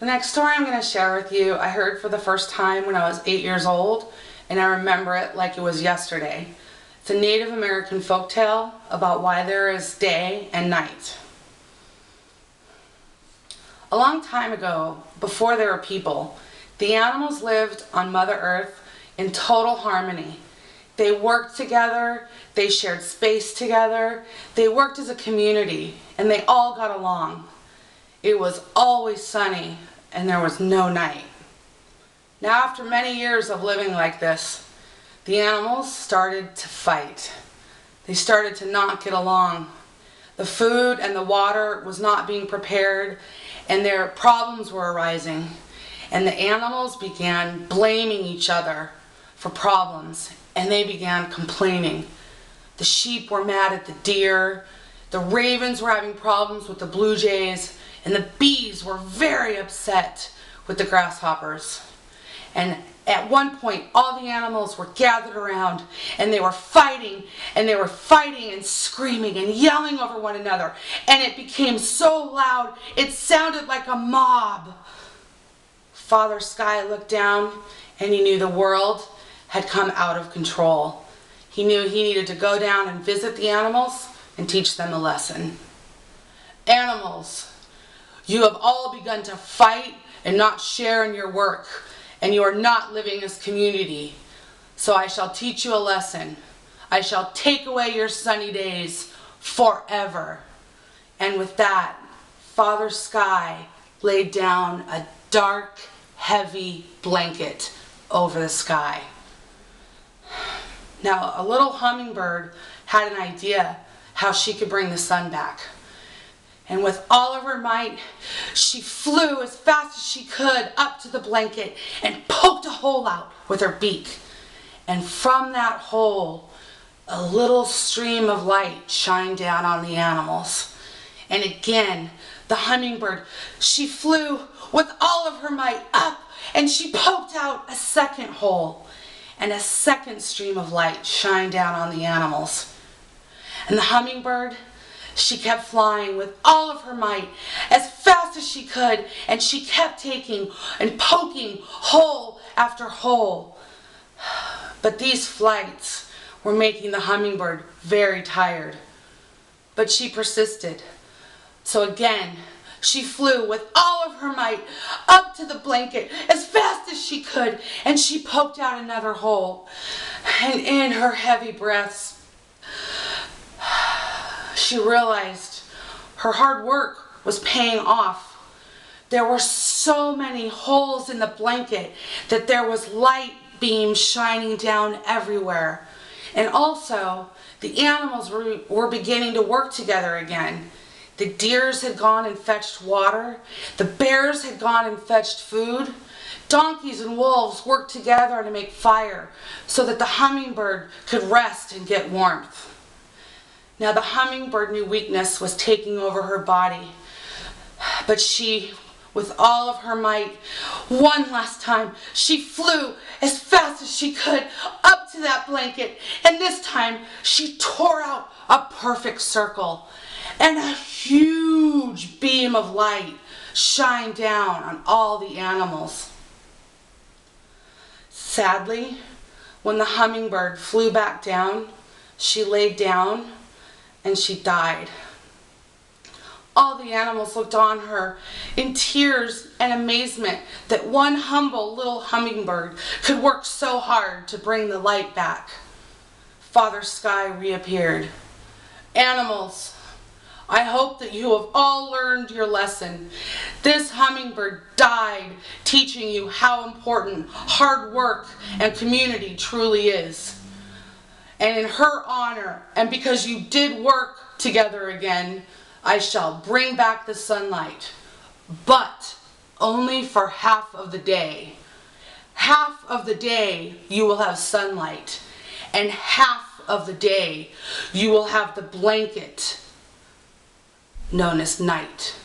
The next story I'm going to share with you, I heard for the first time when I was 8 years old, and I remember it like it was yesterday. It's a Native American folktale about why there is day and night. A long time ago, before there were people, the animals lived on Mother Earth in total harmony. They worked together, they shared space together, they worked as a community, and they all got along. It was always sunny, and there was no night. Now, after many years of living like this, the animals started to fight. They started to not get along. The food and the water was not being prepared, and their problems were arising. And the animals began blaming each other for problems, and they began complaining. The sheep were mad at the deer, the ravens were having problems with the blue jays, and the bees were very upset with the grasshoppers. And at one point, all the animals were gathered around, and they were fighting and screaming and yelling over one another. And it became so loud, it sounded like a mob. Father Sky looked down, and he knew the world had come out of control. He knew he needed to go down and visit the animals and teach them a lesson. Animals, you have all begun to fight and not share in your work, and you are not living as community. So I shall teach you a lesson. I shall take away your sunny days forever. And with that, Father Sky laid down a dark, heavy blanket over the sky. Now, a little hummingbird had an idea how she could bring the sun back. And with all of her might, she flew as fast as she could up to the blanket and poked a hole out with her beak. And from that hole, a little stream of light shined down on the animals. And again, the hummingbird, she flew with all of her might up, and she poked out a second hole. And a second stream of light shined down on the animals. And the hummingbird, she kept flying with all of her might as fast as she could, and she kept taking and poking hole after hole. But these flights were making the hummingbird very tired. But she persisted. So again, she flew with all of her might up to the blanket as fast as she could, and she poked out another hole. And in her heavy breaths, she realized her hard work was paying off. There were so many holes in the blanket that there was light beams shining down everywhere. And also, the animals were beginning to work together again. The deers had gone and fetched water. The bears had gone and fetched food. Donkeys and wolves worked together to make fire so that the hummingbird could rest and get warmth. Now the hummingbird knew weakness was taking over her body, but she, with all of her might, one last time, she flew as fast as she could up to that blanket, and this time she tore out a perfect circle, and a huge beam of light shined down on all the animals. Sadly, when the hummingbird flew back down, she laid down and she died. All the animals looked on her in tears and amazement that one humble little hummingbird could work so hard to bring the light back. Father Sky reappeared. Animals, I hope that you have all learned your lesson. This hummingbird died teaching you how important hard work and community truly is. And in her honor, and because you did work together again, I shall bring back the sunlight, but only for half of the day. Half of the day you will have sunlight, and half of the day you will have the blanket known as night.